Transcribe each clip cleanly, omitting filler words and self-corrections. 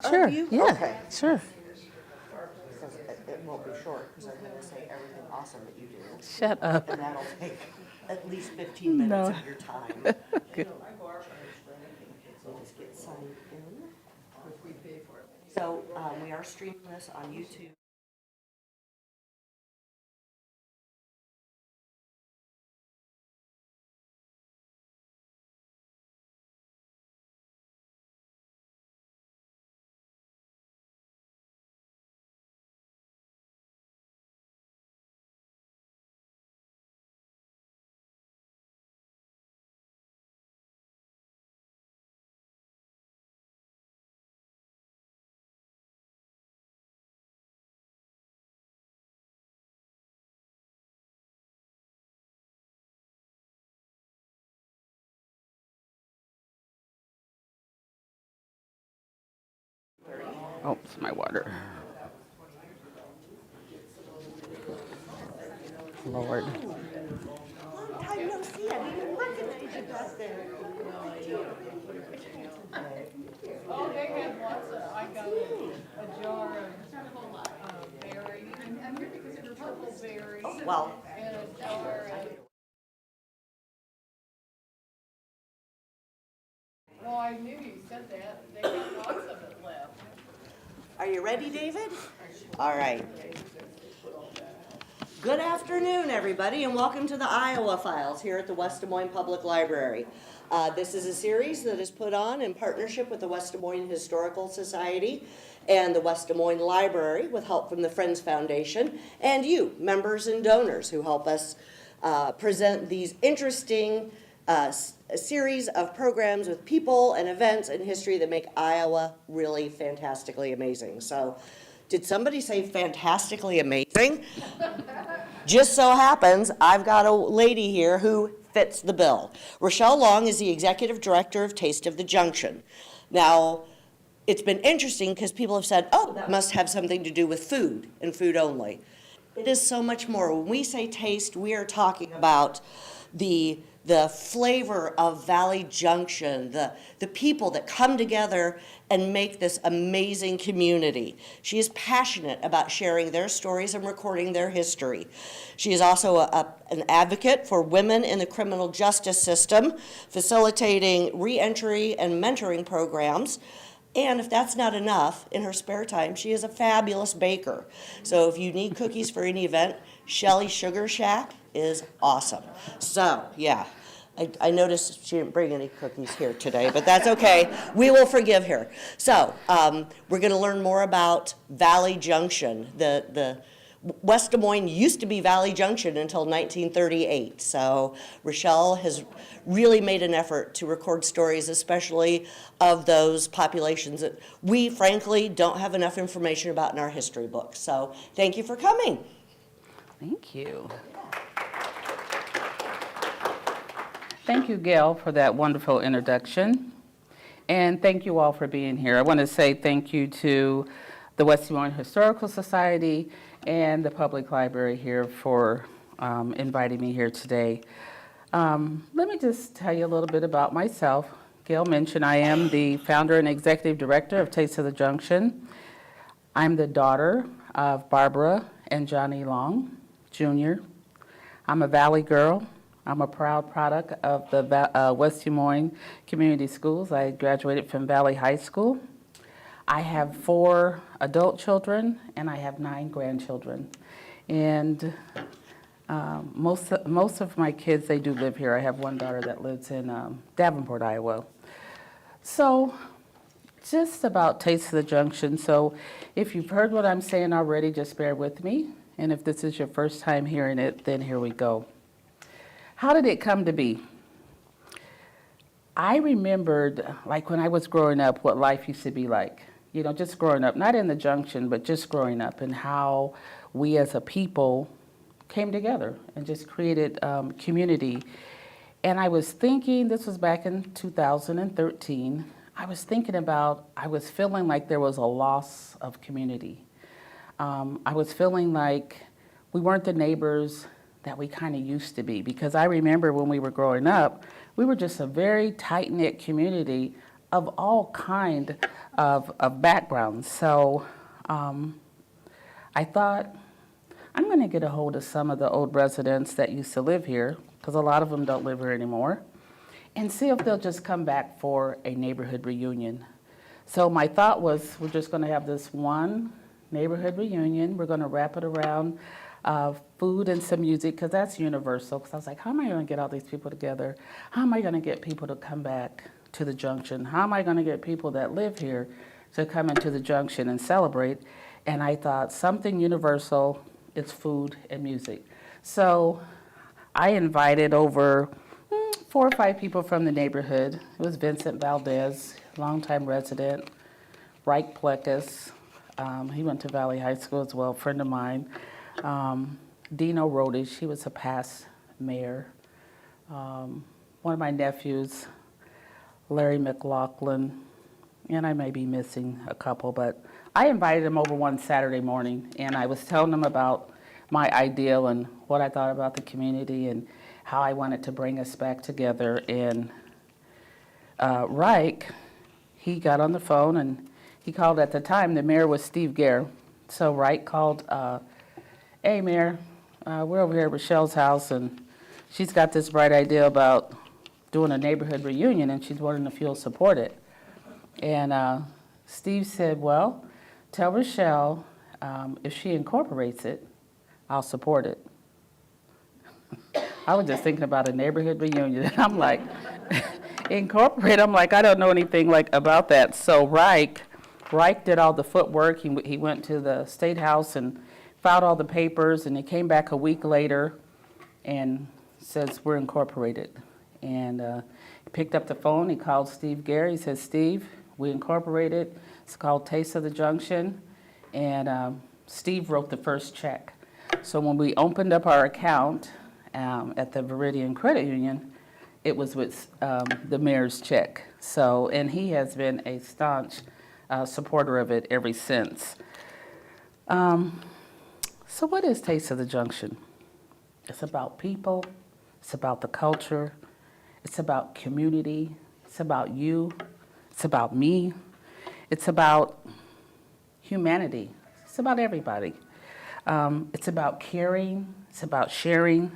Sure, of you? yeah, Okay. sure. Because it won't be short, because I'm gonna say everything awesome that you do. Shut up. And that'll take at least 15 minutes No. of your time. Good. So just get signed in. So we are streaming this on YouTube. Oh, it's my water. Lord. Long time no see, I didn't even recognize you back there. Oh, they had lots of, I got a jar of berry, purple berry, Well, and a jar of, well, I knew you said that, they had lots of it left. are you ready, David? All right. Good afternoon, everybody, and welcome to the Iowa Files here at the West Des Moines Public Library. This is a series that is put on in partnership with the West Des Moines Historical Society and the West Des Moines Library with help from the Friends Foundation and you, members and donors who help us present these interesting series of programs with people and events and history that make Iowa really fantastically amazing. So, did somebody say fantastically amazing? Just so happens I've got a lady here who fits the bill. Rachelle Long is the executive director of Taste of the Junction. Now, it's been interesting because people have said, oh, that must have something to do with food and food only. It is so much more. When we say taste, we are talking about the flavor of Valley Junction, the people that come together and make this amazing community. She is passionate about sharing their stories and recording their history. She is also an advocate for women in the criminal justice system, facilitating reentry and mentoring programs. And if that's not enough, in her spare time, she is a fabulous baker. So if you need cookies for any event, Shelly Sugar Shack is awesome. So, yeah. I noticed she didn't bring any cookies here today, but that's okay. We will forgive her. So we're going to learn more about Valley Junction. The West Des Moines used to be Valley Junction until 1938. So Rachelle has really made an effort to record stories, especially of those populations that we, frankly, don't have enough information about in our history books. So thank you for coming. Thank you. Thank you, Gail, for that wonderful introduction. And thank you all for being here. I want to say thank you to the West Des Moines Historical Society and the Public Library here for inviting me here today. Let me just tell you a little bit about myself. Gail mentioned I am the founder and executive director of Taste of the Junction. I'm the daughter of Barbara and Johnny Long, Jr. I'm a Valley girl. I'm a proud product of the West Des Moines Community Schools. I graduated from Valley High School. I have 4 adult children, and I have 9 grandchildren. And most of my kids, they do live here. I have one daughter that lives in Davenport, Iowa. So just about Taste of the Junction. So if you've heard what I'm saying already, just bear with me. And if this is your first time hearing it, then here we go. How did it come to be? I remembered, like when I was growing up, what life used to be like. You know, just growing up, not in the junction, but just growing up, and how we as a people came together and just created community. And I was thinking, this was back in 2013, I was thinking about, I was feeling like there was a loss of community. I was feeling like we weren't the neighbors that we kind of used to be, because I remember when we were growing up, we were just a very tight-knit community of all kind of backgrounds. So I thought, I'm going to get a hold of some of the old residents that used to live here, because a lot of them don't live here anymore, and see if they'll just come back for a neighborhood reunion. So my thought was, we're just going to have this one neighborhood reunion. We're going to wrap it around food and some music, because that's universal. Because I was like, how am I going to get all these people together? How am I going to get people to come back to the Junction? How am I going to get people that live here to come into the Junction and celebrate? And I thought, something universal, it's food and music. So I invited over 4 or 5 people from the neighborhood. It was Vincent Valdez, longtime resident, Reich Plekas, he went to Valley High School as well, a friend of mine. Dino Rodish, he was a past mayor. One of my nephews, Larry McLaughlin, and I may be missing a couple, but I invited him over one Saturday morning, and I was telling him about my ideal and what I thought about the community and how I wanted to bring us back together. And Reich, he got on the phone, and he called. At the time, the mayor was Steve Gare. So Reich called, hey, Mayor, we're over here at Rachelle's house, and she's got this bright idea about doing a neighborhood reunion, and she's wanting if you'll support it. And Steve said, well, tell Rachelle if she incorporates it, I'll support it. I was just thinking about a neighborhood reunion. I'm like, incorporate? I'm like, I don't know anything like about that. So Reich did all the footwork. He went to the State House and filed all the papers, and he came back a week later and says, we're incorporated. And he picked up the phone. He called Steve Gare. He said, Steve, we incorporated. It's called Taste of the Junction. And Steve wrote the first check. So when we opened up our account at the Viridian Credit Union, it was with the mayor's check. So, and he has been a staunch supporter of it ever since. So what is Taste of the Junction? It's about people. It's about the culture. It's about community. It's about you. It's about me. It's about humanity. It's about everybody. It's about caring. It's about sharing.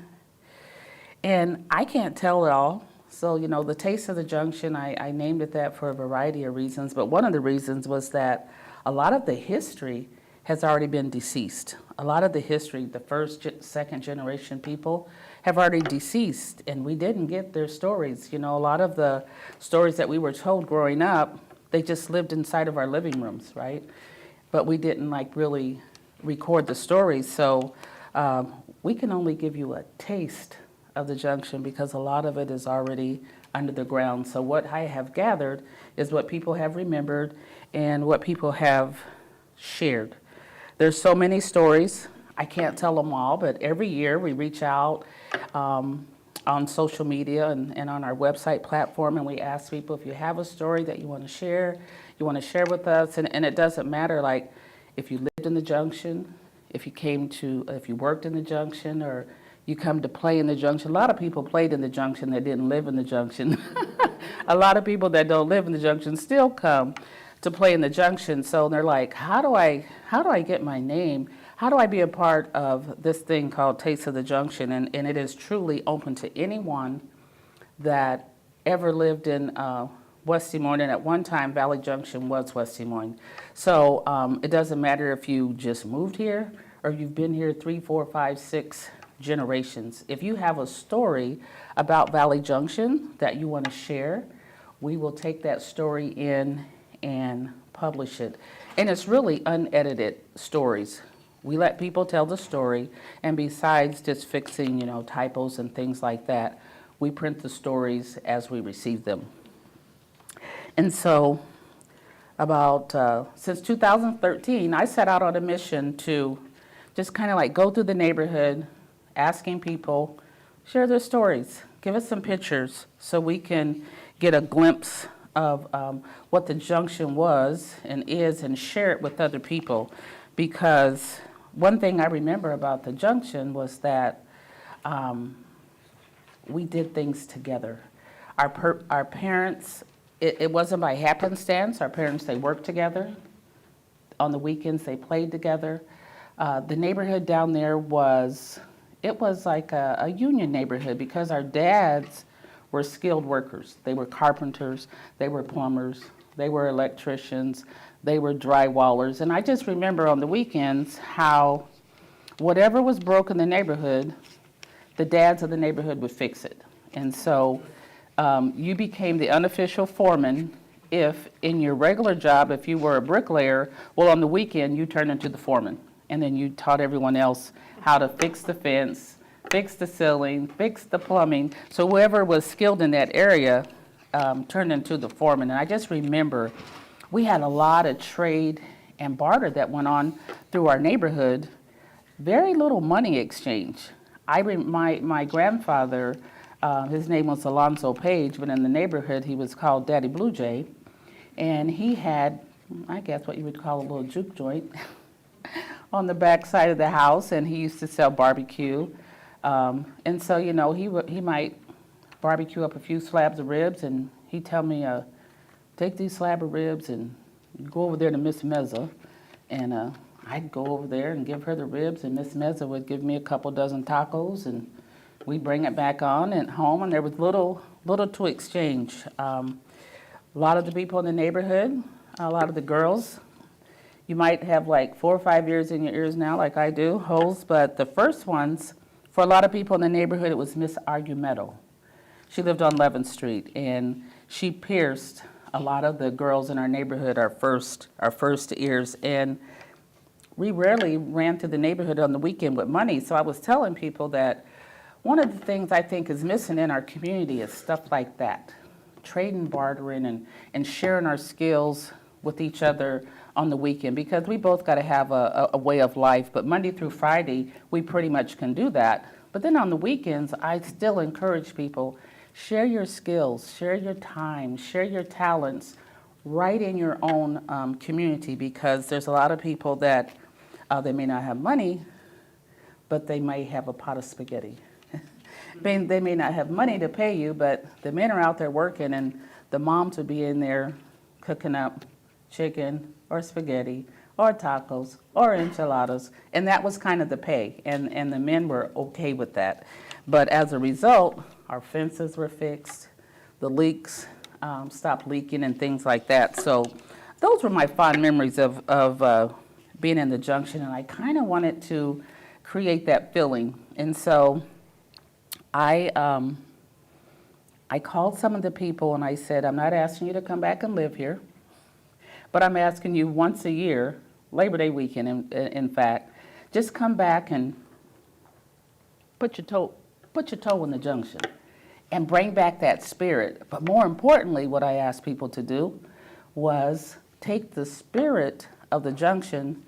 And I can't tell it all. So, you know, the Taste of the Junction, I named it that for a variety of reasons. But one of the reasons was that a lot of the history has already been deceased. A lot of the history, the first, second generation people have already deceased, and we didn't get their stories. You know, a lot of the stories that we were told growing up, they just lived inside of our living rooms, right? But we didn't like really record the stories. So we can only give you a taste of the Junction because a lot of it is already under the ground. So what I have gathered is what people have remembered and what people have shared. There's so many stories. I can't tell them all, but every year we reach out on social media and on our website platform, and we ask people if you have a story that you want to share with us. And it doesn't matter, like, if you lived in the Junction, if you worked in the Junction, or you come to play in the Junction. A lot of people played in the Junction that didn't live in the Junction. A lot of people that don't live in the Junction still come to play in the Junction. So they're like, how do I get my name? How do I be a part of this thing called Taste of the Junction? And it is truly open to anyone that ever lived in West Des Moines. And at one time, Valley Junction was West Des Moines. So it doesn't matter if you just moved here or if you've been here 3, 4, 5, 6 generations. If you have a story about Valley Junction that you want to share, we will take that story in and publish it. And it's really unedited stories. We let people tell the story, and besides just fixing, you know, typos and things like that, we print the stories as we receive them. And so since 2013, I set out on a mission to just kind of like go through the neighborhood, asking people, share their stories, give us some pictures so we can get a glimpse of what the Junction was and is, and share it with other people. Because one thing I remember about the Junction was that we did things together. Our parents it wasn't by happenstance. Our parents, they worked together. On the weekends, they played together. The neighborhood down there it was like a union neighborhood because our dads were skilled workers. They were carpenters, they were plumbers, they were electricians, they were drywallers. And I just remember on the weekends how whatever was broke in the neighborhood, the dads of the neighborhood would fix it. And so you became the unofficial foreman if in your regular job, if you were a bricklayer, well, on the weekend, you turned into the foreman. And then you taught everyone else how to fix the fence, fix the ceiling, fix the plumbing. So whoever was skilled in that area turned into the foreman. And I just remember we had a lot of trade and barter that went on through our neighborhood. Very little money exchange. My grandfather, his name was Alonzo Page, but in the neighborhood he was called Daddy Blue Jay. And he had, I guess what you would call a little juke joint on the back side of the house, and he used to sell barbecue. And so, you know, he might barbecue up a few slabs of ribs, and he'd tell me, take these slab of ribs and go over there to Miss Meza. And I'd go over there and give her the ribs, and Miss Meza would give me a couple dozen tacos, and we'd bring it back on at home, and there was little to exchange. A lot of the people in the neighborhood, a lot of the girls, you might have like 4 or 5 years in your ears now, like I do, holes, but the first ones, for a lot of people in the neighborhood, it was Miss Argumento. She lived on 11th Street, and she pierced a lot of the girls in our neighborhood our first ears, and we rarely ran through the neighborhood on the weekend with money. So I was telling people that one of the things I think is missing in our community is stuff like that. Trading, bartering, and sharing our skills with each other on the weekend, because we both got to have a way of life. But Monday through Friday, we pretty much can do that. But then on the weekends, I still encourage people, share your skills, share your time, share your talents right in your own community, because there's a lot of people that they may not have money, but they may have a pot of spaghetti. They may not have money to pay you, but the men are out there working, and the moms would be in there cooking up chicken or spaghetti or tacos or enchiladas, and that was kind of the pay, and the men were okay with that. But as a result, our fences were fixed, the leaks stopped leaking and things like that. So those were my fond memories of being in the Junction, and I kind of wanted to create that feeling. And so I called some of the people and I said, I'm not asking you to come back and live here, but I'm asking you once a year, Labor Day weekend in fact, just come back and put your toe in the Junction and bring back that spirit. But more importantly, what I asked people to do was take the spirit of the Junction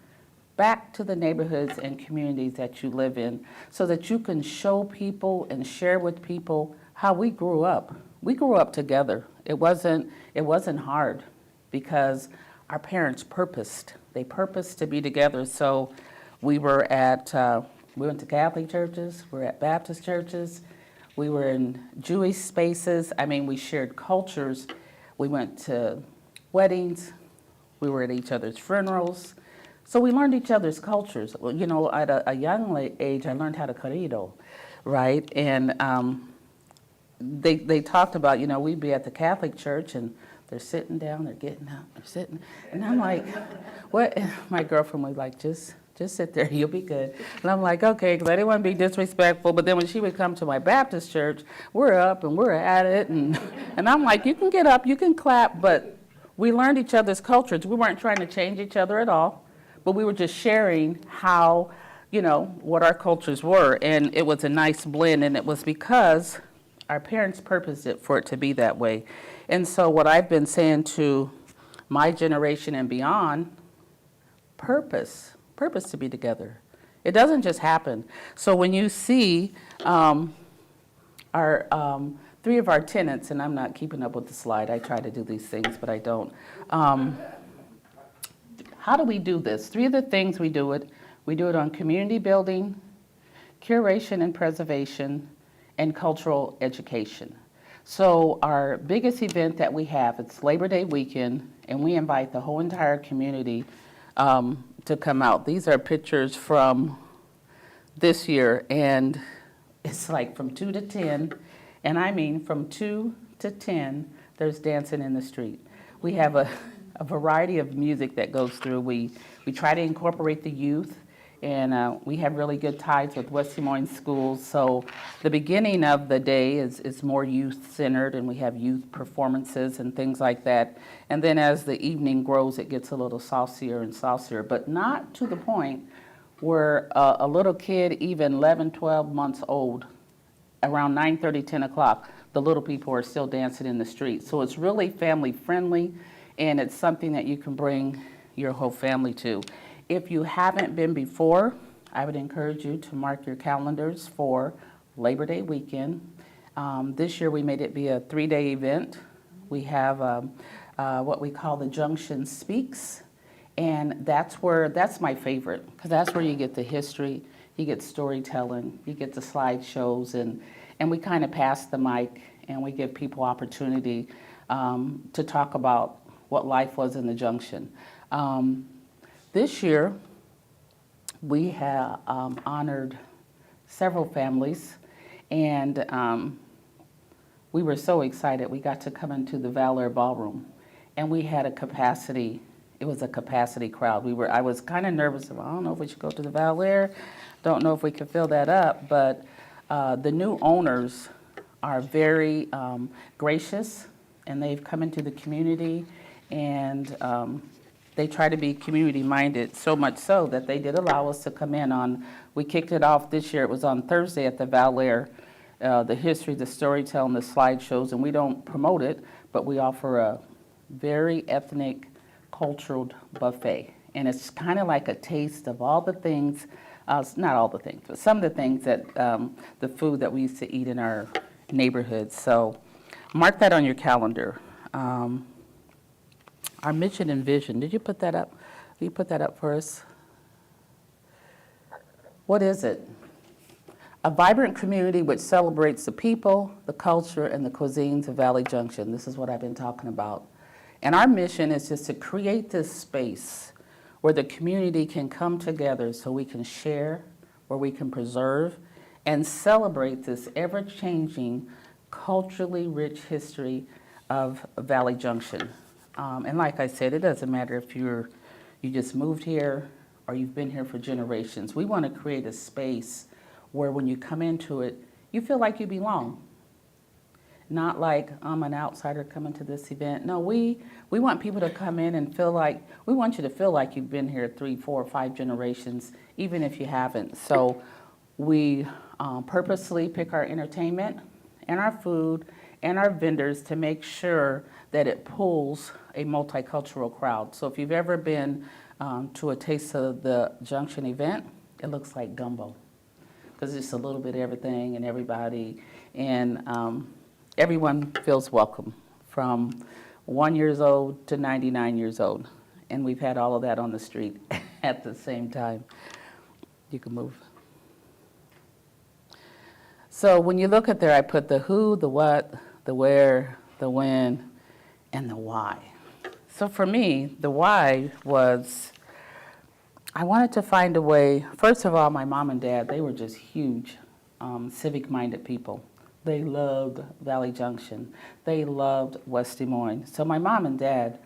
back to the neighborhoods and communities that you live in, so that you can show people and share with people how we grew up. We grew up together. It wasn't hard, because our parents purposed. They purposed to be together. So we went to Catholic churches, we were at Baptist churches, we were in Jewish spaces. I mean, we shared cultures. We went to weddings. We were at each other's funerals. So we learned each other's cultures. Well, you know, at a young age, I learned how to corrido, right? And they talked about, you know, we'd be at the Catholic church and they're sitting down, they're getting up, they're sitting. And I'm like, what? My girlfriend was like, just sit there, you'll be good. And I'm like, okay, because I didn't want to be disrespectful. But then when she would come to my Baptist church, we're up and we're at it. And I'm like, you can get up, you can clap. But we learned each other's cultures. We weren't trying to change each other at all. But we were just sharing how, you know, what our cultures were. And it was a nice blend. And it was because our parents purposed it for it to be that way. And so what I've been saying to my generation and beyond, purpose to be together. It doesn't just happen. So when you see our 3 of our tenants, and I'm not keeping up with the slide, I try to do these things, but I don't. How do we do this? 3 of the things we do it on community building, curation and preservation, and cultural education. So our biggest event that we have, it's Labor Day weekend, and we invite the whole entire community to come out. These are pictures from this year, and it's like from 2 to 10, and I mean from 2 to 10, there's dancing in the street. We have a variety of music that goes through. We try to incorporate the youth, and we have really good ties with West Des Moines schools. So the beginning of the day is more youth-centered, and we have youth performances and things like that. And then as the evening grows, it gets a little saucier and saucier, but not to the point where a little kid, even 11, 12 months old, around 9:30, 10 o'clock, the little people are still dancing in the street. So it's really family-friendly, and it's something that you can bring your whole family to. If you haven't been before, I would encourage you to mark your calendars for Labor Day weekend. This year we made it be a 3-day event. We have what we call the Junction Speaks, and that's my favorite, because that's where you get the history, you get storytelling, you get the slideshows, and we kind of pass the mic and we give people opportunity to talk about what life was in the Junction. This year, we have honored several families, and we were so excited. We got to come into the Valor Ballroom, and we had a capacity. It was a capacity crowd. I was kind of nervous. I don't know if we should go to the Valor. Don't know if we could fill that up, but the new owners are very gracious, and they've come into the community, and they try to be community-minded, so much so that they did allow us to come in we kicked it off this year, it was on Thursday at the Valor, the history, the storytelling, the slideshows, and we don't promote it, but we offer a very ethnic, cultural buffet. And it's kind of like a taste of all the things, not all the things, but some of the things that, the food that we used to eat in our neighborhoods. So mark that on your calendar. Our mission and vision, did you put that up? Will you put that up for us? What is it? A vibrant community which celebrates the people, the culture, and the cuisines of Valley Junction. This is what I've been talking about. And our mission is just to create this space where the community can come together so we can share, where we can preserve, and celebrate this ever-changing, culturally rich history of Valley Junction. And like I said, it doesn't matter if you just moved here or you've been here for generations. We want to create a space where when you come into it, you feel like you belong. Not like I'm an outsider coming to this event. No, we want people to come in and we want you to feel like you've been here 3, 4, 5 generations, even if you haven't. So we purposely pick our entertainment and our food and our vendors to make sure that it pulls a multicultural crowd. So if you've ever been to a Taste of the Junction event, it looks like gumbo, because it's a little bit of everything and everybody, and everyone feels welcome, from 1 year old to 99 years old. And we've had all of that on the street at the same time. You can move. So when you look at there, I put the who, the what, the where, the when, and the why. So for me, the why was, I wanted to find a way. First of all, my mom and dad, they were just huge civic-minded people. They loved Valley Junction. They loved West Des Moines. So my mom and dad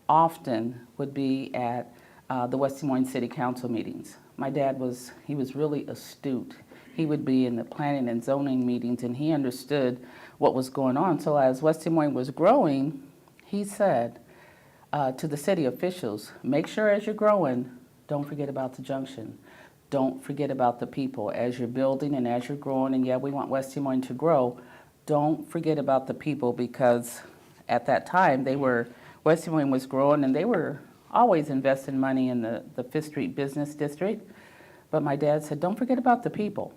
often would be at the West Des Moines City Council meetings. My dad was really astute. He would be in the planning and zoning meetings, and he understood what was going on. So as West Des Moines was growing, he said to the city officials, make sure as you're growing, don't forget about the junction. Don't forget about the people. As you're building and as you're growing, and yeah, we want West Des Moines to grow, don't forget about the people, because at that time, West Des Moines was growing, and they were always investing money in the Fifth Street Business District. But my dad said, don't forget about the people.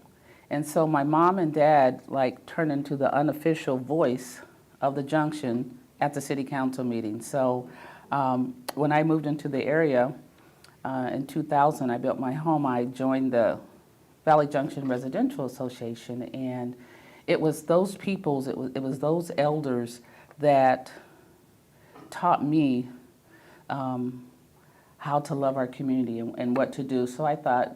And so my mom and dad turned into the unofficial voice of the junction at the city council meeting. So when I moved into the area in 2000, I built my home. I joined the Valley Junction Residential Association, and it was those peoples, it was those elders that taught me how to love our community and what to do. So I thought,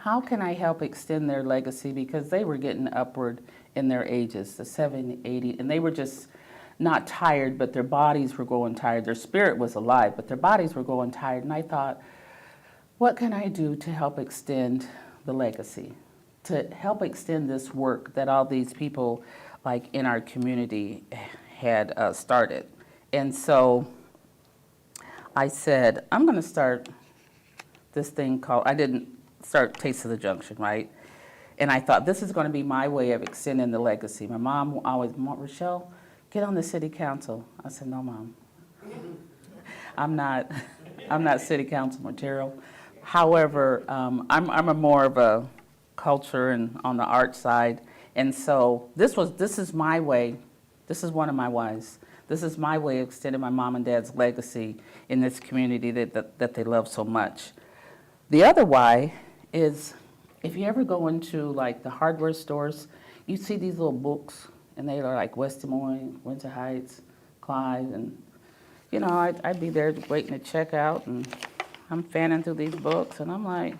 how can I help extend their legacy? Because they were getting upward in their ages, the 70, 80, and they were just not tired, but their bodies were growing tired. Their spirit was alive, but their bodies were growing tired. And I thought, what can I do to help extend the legacy, to help extend this work that all these people like in our community had started? And so I said, I'm going to start this thing called, I didn't start Taste of the Junction, right? And I thought, this is going to be my way of extending the legacy. My mom always, Rachelle, get on the city council. I said, no, Mom. I'm not city council material. However, I'm a more of a culture and on the art side. And so this is my way. This is one of my whys. This is my way of extending my mom and dad's legacy in this community that they love so much. The other why is if you ever go into like the hardware stores, you see these little books and they are like West Des Moines, Winter Heights, Clyde, and I'd be there waiting to check out and I'm fanning through these books and I'm like,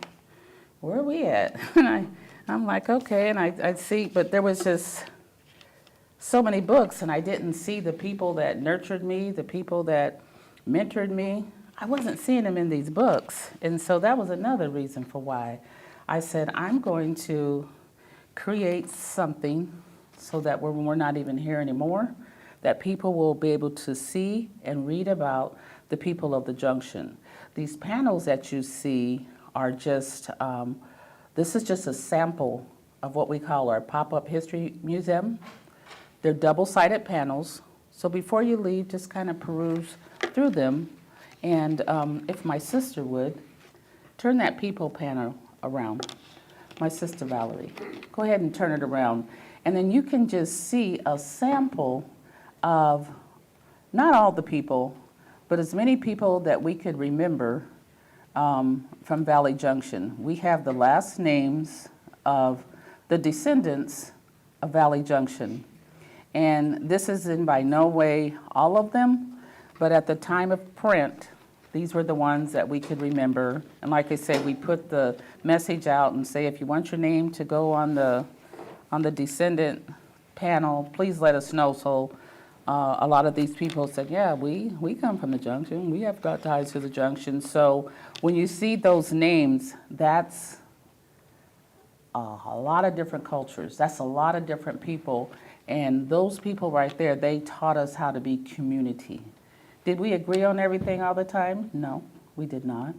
where are we at? And I'm like, okay, and I'd see, but there was just so many books and I didn't see the people that nurtured me, the people that mentored me. I wasn't seeing them in these books. And so that was another reason for why I said, I'm going to create something so that when we're not even here anymore, that people will be able to see and read about the people of the Junction. These panels that you see are just, this is just a sample of what we call our pop-up history museum. They're double-sided panels, so before you leave, just kind of peruse through them. And if my sister would, turn that people panel around. My sister Valerie, go ahead and turn it around. And then you can just see a sample of not all the people, but as many people that we could remember from Valley Junction. We have the last names of the descendants of Valley Junction. And this is in by no way all of them, but at the time of print, these were the ones that we could remember. And like I said, we put the message out and say, if you want your name to go on the descendant panel, please let us know. So a lot of these people said, yeah, we come from the Junction. We have got ties to the Junction. So when you see those names, that's a lot of different cultures. That's a lot of different people. And those people right there, they taught us how to be community. Did we agree on everything all the time? No, we did not.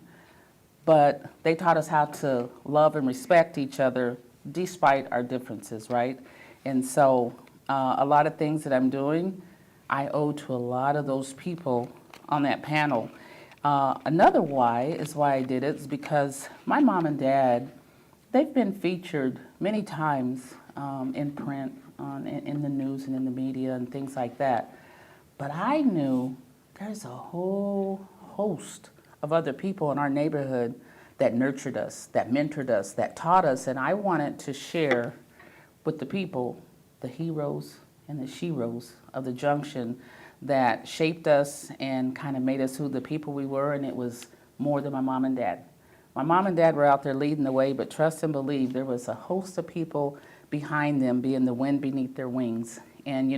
But they taught us how to love and respect each other despite our differences, right? And so a lot of things that I'm doing, I owe to a lot of those people on that panel. Another why is why I did it is because my mom and dad, they've been featured many times in print, in the news and in the media and things like that. But I knew there's a whole host of other people in our neighborhood that nurtured us, that mentored us, that taught us, and I wanted to share with the people, the heroes and the sheroes of the Junction that shaped us and kind of made us who the people we were, and it was more than my mom and dad. My mom and dad were out there leading the way, but trust and believe there was a host of people behind them being the wind beneath their wings. And,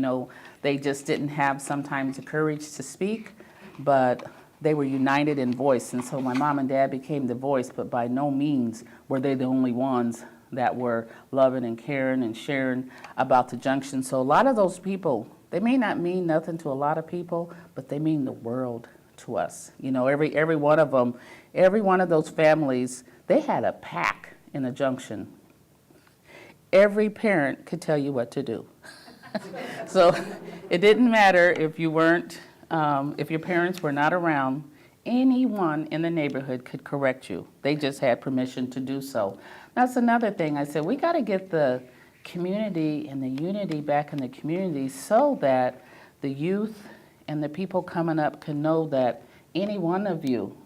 they just didn't have sometimes the courage to speak, but they were united in voice. And so my mom and dad became the voice, but by no means were they the only ones that were loving and caring and sharing about the Junction. So a lot of those people, they may not mean nothing to a lot of people, but they mean the world to us. Every one of them, every one of those families, they had a pack in the Junction. Every parent could tell you what to do. So it didn't matter if you weren't, if your parents were not around, anyone in the neighborhood could correct you. They just had permission to do so. That's another thing. I said, we got to get the community and the unity back in the community so that the youth and the people coming up can know that any one of you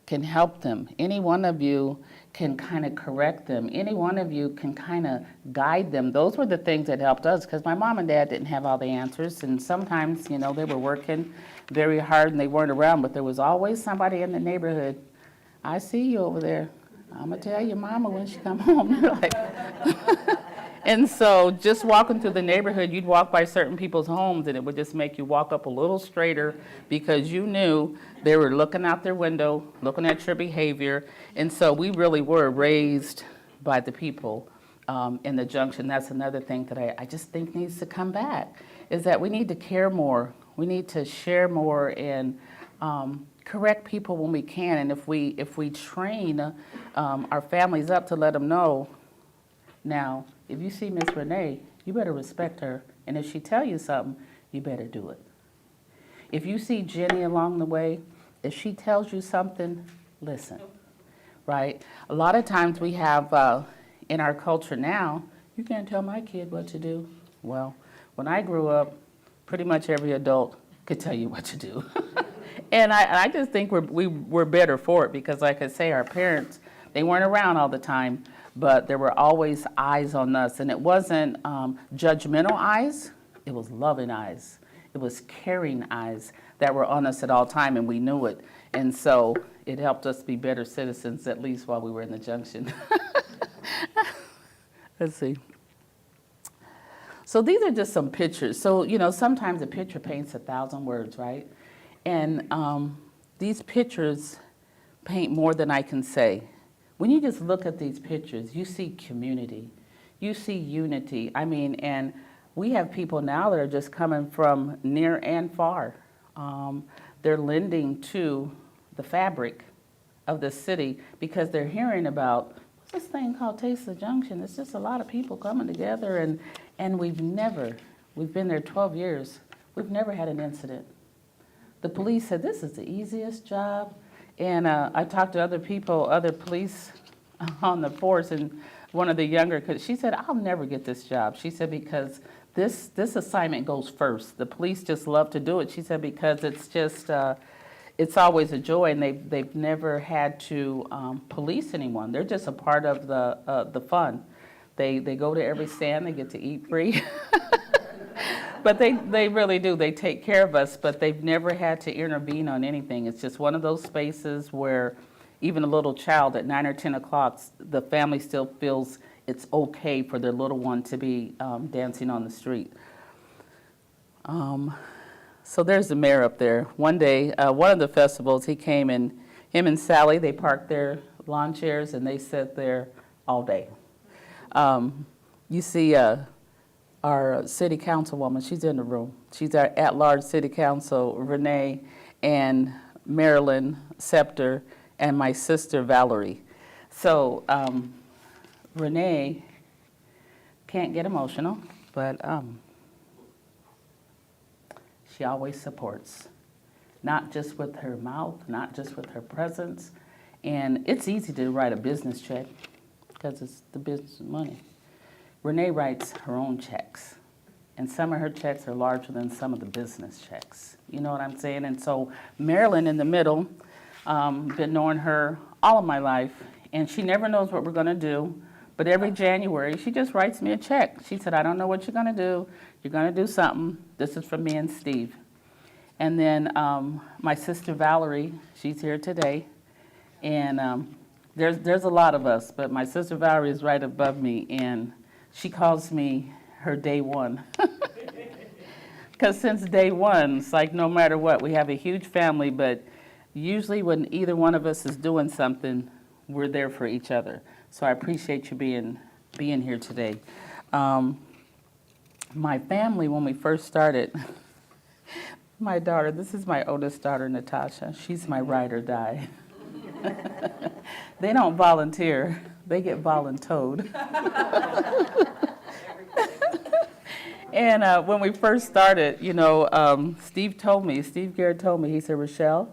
can help them. Any one of you can kind of correct them. Any one of you can kind of guide them. Those were the things that helped us, because my mom and dad didn't have all the answers, and sometimes, you know, they were working very hard and they weren't around, but there was always somebody in the neighborhood. I see you over there. I'm gonna tell your mama when she come home. You're like, and so just walking through the neighborhood, you'd walk by certain people's homes and it would just make you walk up a little straighter, because you knew they were looking out their window, looking at your behavior. And so we really were raised by the people in the junction. That's another thing that I just think needs to come back, is that we need to care more. We need to share more and correct people when we can. And if we train our families up to let them know, now, if you see Miss Renee, you better respect her. And if she tell you something, you better do it. If you see Jenny along the way, if she tells you something, listen, right? A lot of times we have, in our culture now, you can't tell my kid what to do. Well, when I grew up, pretty much every adult could tell you what to do. And I just think we're better for it, because like I say, our parents, they weren't around all the time, but there were always eyes on us. And it wasn't judgmental eyes, it was loving eyes. It was caring eyes that were on us at all time, and we knew it. And so it helped us be better citizens, at least while we were in the junction. Let's see. So these are just some pictures. So, you know, sometimes a picture paints 1,000 words, right? And these pictures paint more than I can say. When you just look at these pictures, you see community, you see unity. I mean, and we have people now that are just coming from near and far. They're lending to the fabric of the city, because they're hearing about, what's this thing called Taste of Junction? It's just a lot of people coming together, and we've been there 12 years, we've never had an incident. The police said, this is the easiest job. And I talked to other people, other police on the force, and one of the younger, cause she said, I'll never get this job. She said, because this assignment goes first. The police just love to do it. She said, because it's just, it's always a joy, and they've never had to police anyone. They're just a part of the fun. They go to every stand, they get to eat free. But they really do. They take care of us, but they've never had to intervene on anything. It's just one of those spaces where even a little child at 9 or 10 o'clock, the family still feels it's okay for their little one to be dancing on the street. So there's the mayor up there. One day, one of the festivals, he came, and him and Sally, they parked their lawn chairs and they sat there all day. You see our city councilwoman, she's in the room. She's our at-large city council, Renee, and Marilyn Scepter, and my sister Valerie. So Renee can't get emotional, but she always supports, not just with her mouth, not just with her presence. And it's easy to write a business check because it's the business money. Renee writes her own checks, and some of her checks are larger than some of the business checks. You know what I'm saying? And so Marilyn in the middle, been knowing her all of my life, and she never knows what we're gonna do, but every January she just writes me a check. She said, I don't know what you're gonna do. You're gonna do something. This is from me and Steve. And then my sister Valerie, she's here today, and there's a lot of us, but my sister Valerie is right above me, and she calls me her day one. Because since day one, it's like no matter what, we have a huge family, but usually when either one of us is doing something, we're there for each other. So I appreciate you being here today. My family, when we first started, my daughter, this is my oldest daughter, Natasha. She's my ride or die. They don't volunteer, they get voluntoed. And when we first started, you know, Steve Garrett told me, he said, Rachelle,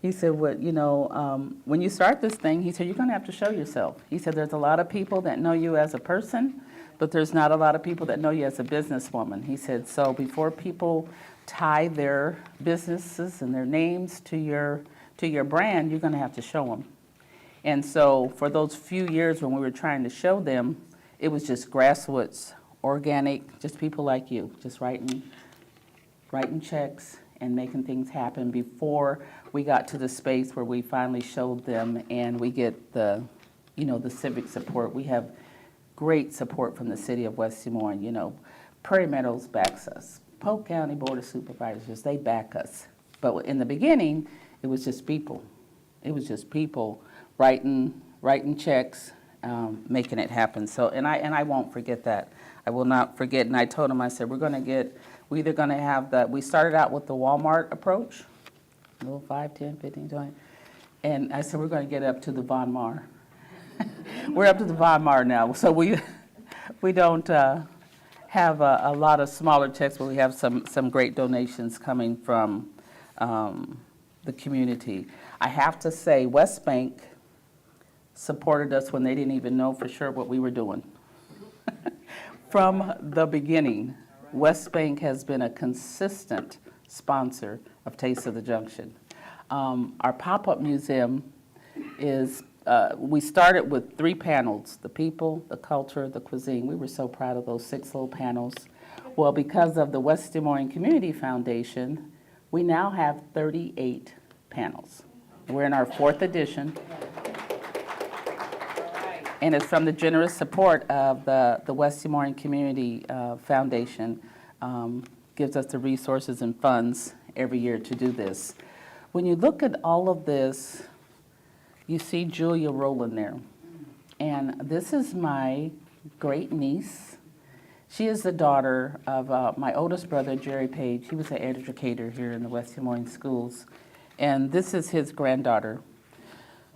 he said, when you start this thing, he said, you're going to have to show yourself. He said, there's a lot of people that know you as a person, but there's not a lot of people that know you as a businesswoman. He said, so before people tie their businesses and their names to your to your brand, you're going to have to show them. And so for those few years when we were trying to show them, it was just grassroots, organic, just people like you, just writing checks and making things happen before we got to the space where we finally showed them and we get the, the civic support. We have great support from the city of West Des Moines. Prairie Meadows backs us. Polk County Board of Supervisors, they back us. But in the beginning, it was just people. It was just people writing checks, making it happen. So, and I won't forget that. I will not forget. And I told them, I said, we're either going to have we started out with the Walmart approach, a little 5, 10, 15, 20. And I said, we're going to get up to the Von Mar. We're up to the Von Mar now. So we don't have a lot of smaller checks, but we have some great donations coming from the community. I have to say, West Bank supported us when they didn't even know for sure what we were doing. From the beginning, West Bank has been a consistent sponsor of Taste of the Junction. Our pop-up museum is, we started with 3 panels, the people, the culture, the cuisine. We were so proud of those 6 little panels. Well, because of the West Des Moines Community Foundation, we now have 38 panels. We're in our 4th edition. And it's from the generous support of the West Des Moines Community Foundation, gives us the resources and funds every year to do this. When you look at all of this, you see Julia Rowland there. And this is my great niece. She is the daughter of my oldest brother, Jerry Page. He was an educator here in the West Des Moines schools. And this is his granddaughter.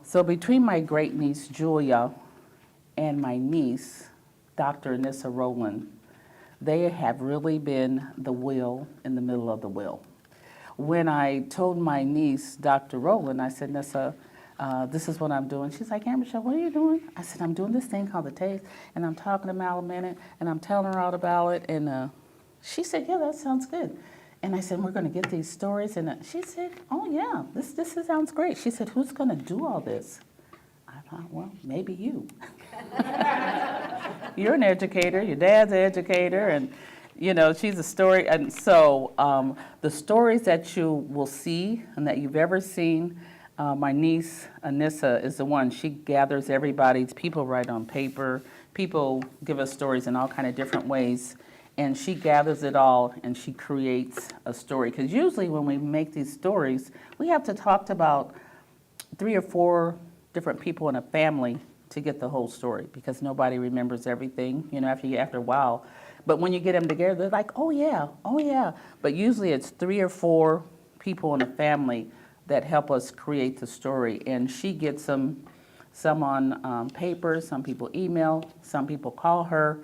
So between my great niece, Julia, and my niece, Dr. Nissa Rowland, they have really been the wheel in the middle of the wheel. When I told my niece, Dr. Rowland, I said, Nissa, this is what I'm doing. She's like, Aunt Rachelle, what are you doing? I said, I'm doing this thing called the Taste, and I'm talking to Mal a minute, and I'm telling her all about it. And she said, yeah, that sounds good. And I said, we're going to get these stories. And she said, oh, yeah, this sounds great. She said, who's going to do all this? I thought, well, maybe you. You're an educator. Your dad's an educator. And, she's a story. And so the stories that you will see and that you've ever seen, my niece, Anissa, is the one. She gathers everybody's. People write on paper. People give us stories in all kind of different ways. And she gathers it all and she creates a story. Because usually when we make these stories, we have to talk about 3 or 4 different people in a family to get the whole story, because nobody remembers everything, after a while. But when you get them together, they're like, oh yeah. But usually it's 3 or 4 people in a family that help us create the story. And she gets them, some on paper, some people email, some people call her,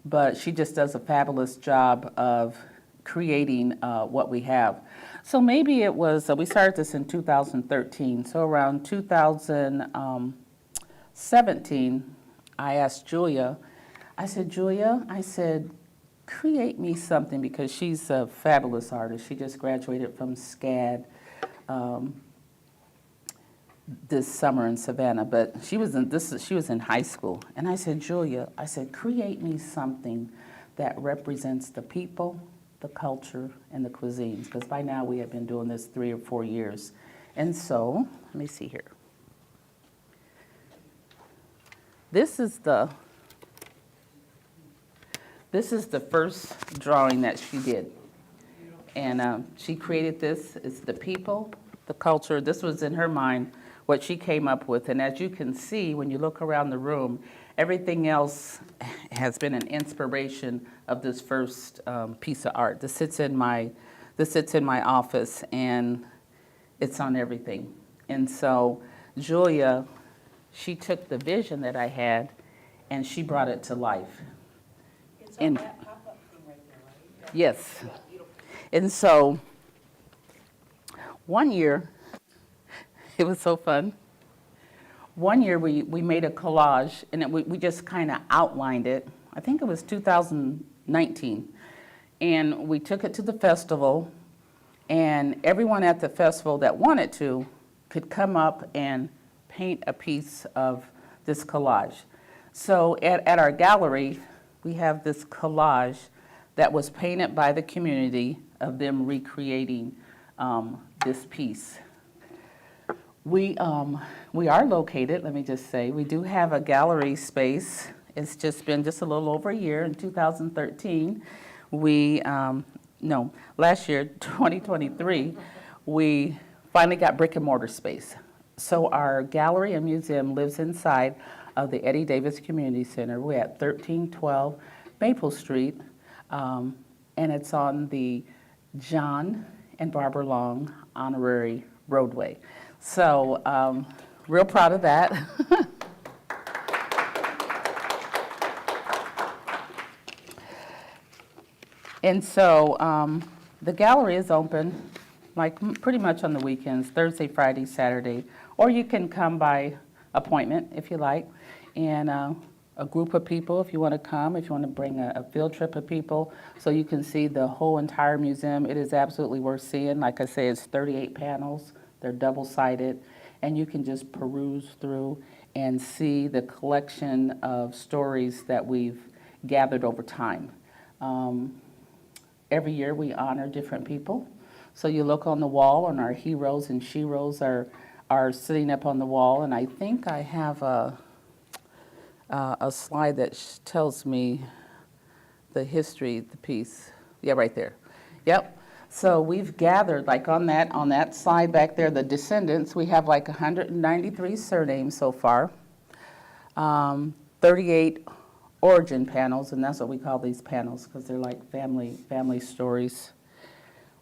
but she just does a fabulous job of creating what we have. So maybe it was, we started this in 2013, so around 2017, I asked Julia, I said, Julia, create me something, because she's a fabulous artist. She just graduated from SCAD this summer in Savannah, but she was in high school. And I said, Julia, create me something that represents the people, the culture, and the cuisines, because by now we have been doing this 3 or 4 years. And so, let me see here. This is the first drawing that she did. And she created this. It's the people, the culture. This was in her mind what she came up with. And as you can see, when you look around the room, everything else has been an inspiration of this first piece of art. This sits in my office, and it's on everything. And so Julia, she took the vision that I had, and she brought it to life. It's on that pop-up thing right there, right? Yes. And so one year, it was so fun. One year we made a collage, and we just kind of outlined it. I think it was 2019. And we took it to the festival, and everyone at the festival that wanted to could come up and paint a piece of this collage. So at our gallery, we have this collage that was painted by the community of them recreating this piece. We are located, let me just say, we do have a gallery space. It's just been just a little over a year. In 2013, last year, 2023, we finally got brick and mortar space. So our gallery and museum lives inside of the Eddie Davis Community Center. We're at 1312 Maple Street, and it's on the John and Barbara Long Honorary Roadway. So real proud of that. And so the gallery is open like pretty much on the weekends, Thursday, Friday, Saturday, or you can come by appointment if you like. And a group of people if you want to come, if you want to bring a field trip of people so you can see the whole entire museum. It is absolutely worth seeing. Like I say, it's 38 panels. They're double-sided, and you can just peruse through and see the collection of stories that we've gathered over time. Every year we honor different people. So you look on the wall and our heroes and sheroes are sitting up on the wall, and I think I have a slide that tells me the history, the piece. Yeah, right there. Yep. So we've gathered, like on that slide back there, the descendants, we have like 193 surnames so far, 38 origin panels, and that's what we call these panels because they're like family stories.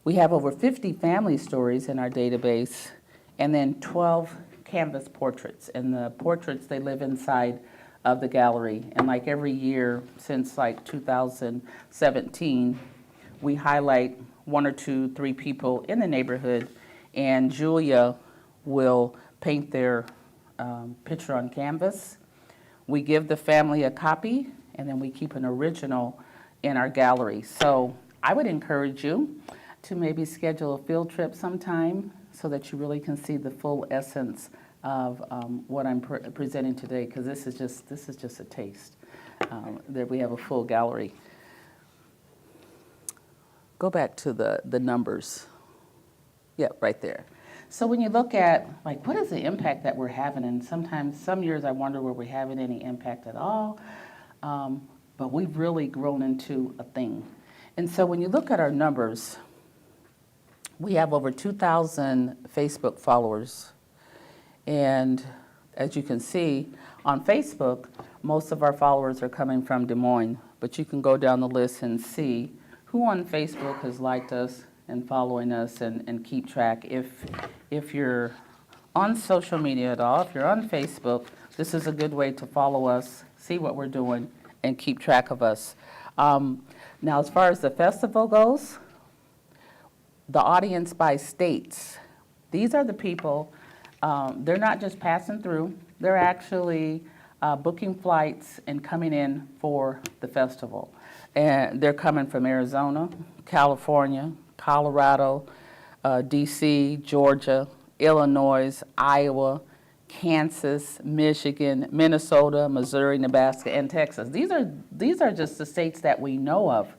We have over 50 family stories in our database, and then 12 canvas portraits. And the portraits, they live inside of the gallery. And like every year since like 2017, we highlight 1 or 2, 3 people in the neighborhood, and Julia will paint their picture on canvas. We give the family a copy, and then we keep an original in our gallery. So I would encourage you to maybe schedule a field trip sometime so that you really can see the full essence of what I'm presenting today, because this is just a taste. There we have a full gallery. Go back to the numbers. Yep, right there. So when you look at, like, what is the impact that we're having? And sometimes, some years I wonder were we having any impact at all? But we've really grown into a thing. And so when you look at our numbers, we have over 2,000 Facebook followers. And as you can see, on Facebook, most of our followers are coming from Des Moines. But you can go down the list and see who on Facebook has liked us and following us and keep track. If you're on social media at all, if you're on Facebook, this is a good way to follow us, see what we're doing, and keep track of us. Now, as far as the festival goes, the audience by states, these are the people, they're not just passing through, they're actually booking flights and coming in for the festival. And they're coming from Arizona, California, Colorado, DC, Georgia, Illinois, Iowa, Kansas, Michigan, Minnesota, Missouri, Nebraska, and Texas. These are just the states that we know of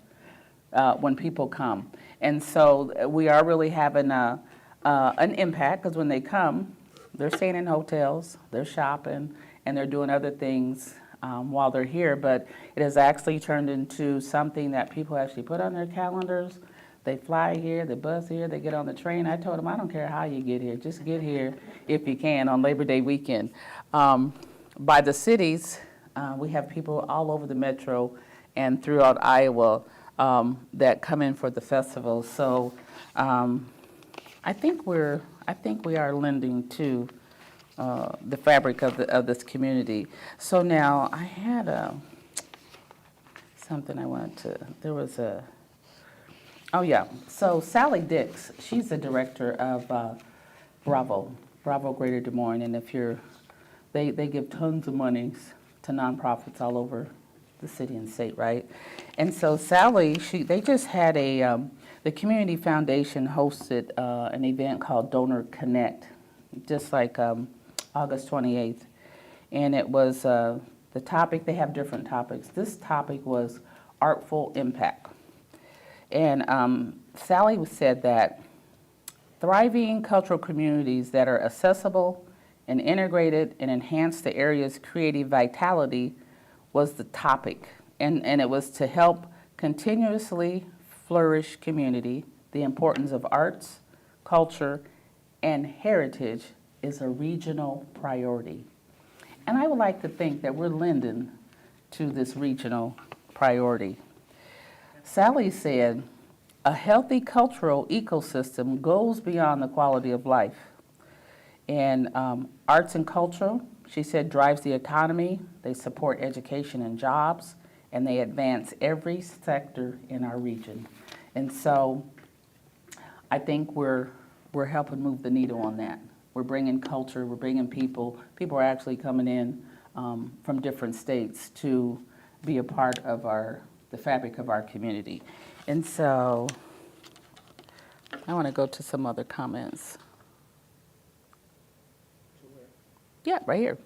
when people come. And so we are really having an impact, because when they come, they're staying in hotels, they're shopping, and they're doing other things while they're here. But it has actually turned into something that people actually put on their calendars. They fly here, they bus here, they get on the train. I told them, I don't care how you get here, just get here if you can on Labor Day weekend. By the cities, we have people all over the metro and throughout Iowa that come in for the festival. So I think we are lending to the fabric of this community. So now I had something I wanted to, there was a, oh yeah, so Sally Dix, she's the director of Bravo Greater Des Moines, and if you're, they give tons of money to nonprofits all over the city and state, right? And so Sally, they just had the Community Foundation hosted an event called Donor Connect, just like August 28th. And it was the topic, they have different topics. This topic was artful impact. And Sally said that thriving cultural communities that are accessible and integrated and enhance the area's creative vitality was the topic. And it was to help continuously flourish community. The importance of arts, culture, and heritage is a regional priority. And I would like to think that we're lending to this regional priority. Sally said, a healthy cultural ecosystem goes beyond the quality of life. And arts and culture, she said, drives the economy. They support education and jobs, and they advance every sector in our region. And so I think we're helping move the needle on that. We're bringing culture, we're bringing people. People are actually coming in from different states to be a part of the fabric of our community. And so I want to go to some other comments. Yeah, right here.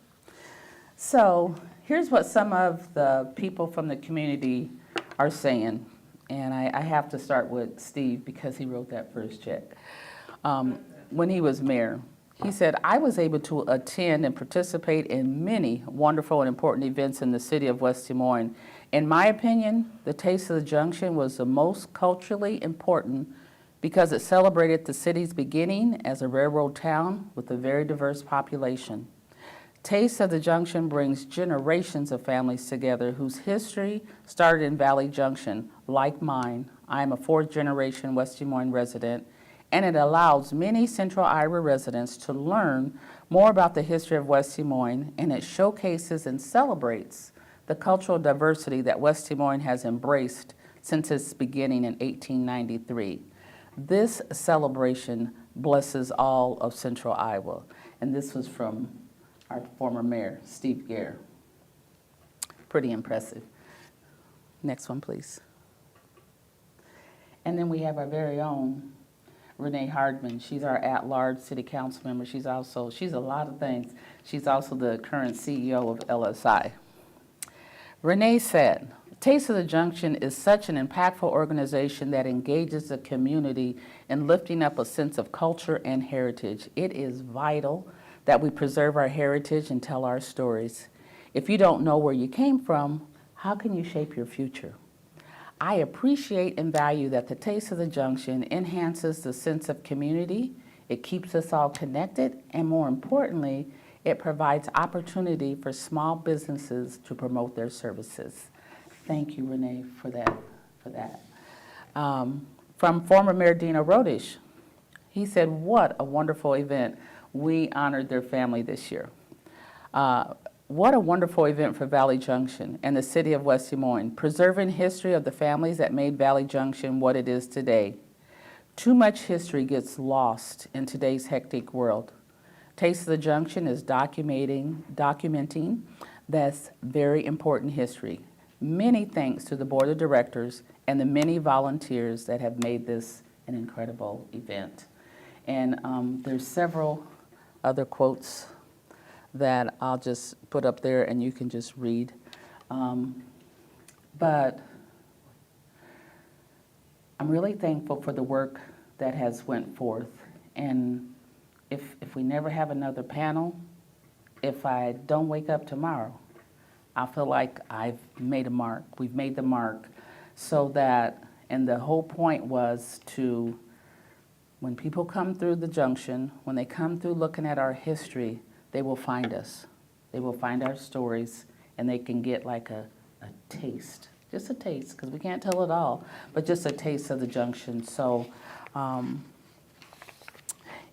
So here's what some of the people from the community are saying. And I have to start with Steve because he wrote that first check. When he was mayor, he said, I was able to attend and participate in many wonderful and important events in the city of West Des Moines. In my opinion, the Taste of the Junction was the most culturally important because it celebrated the city's beginning as a railroad town with a very diverse population. Taste of the Junction brings generations of families together whose history started in Valley Junction, like mine. I am a fourth-generation West Des Moines resident, and it allows many Central Iowa residents to learn more about the history of West Des Moines, and it showcases and celebrates the cultural diversity that West Des Moines has embraced since its beginning in 1893. This celebration blesses all of Central Iowa, and this was from our former mayor, Steve Gare. Pretty impressive. Next one, please. And then we have our very own Renee Hardman. She's our at-large city council member. She's a lot of things. She's also the current CEO of LSI. Renee said, Taste of the Junction is such an impactful organization that engages the community in lifting up a sense of culture and heritage. It is vital that we preserve our heritage and tell our stories. If you don't know where you came from, how can you shape your future? I appreciate and value that the Taste of the Junction enhances the sense of community, it keeps us all connected, and more importantly, it provides opportunity for small businesses to promote their services. Thank you, Renee, for that. From former Mayor Dino Rodish, he said, what a wonderful event. We honored their family this year. What a wonderful event for Valley Junction and the city of West Des Moines, preserving history of the families that made Valley Junction what it is today. Too much history gets lost in today's hectic world. Taste of the Junction is documenting this very important history. Many thanks to the board of directors and the many volunteers that have made this an incredible event. And there's several other quotes that I'll just put up there and you can just read. But I'm really thankful for the work that has went forth. And if we never have another panel, if I don't wake up tomorrow, I feel like I've made a mark. We've made the mark so that, and the whole point was to, when people come through the junction, when they come through looking at our history, they will find us. They will find our stories, and they can get like a taste, just a taste, because we can't tell it all, but just a taste of the junction. So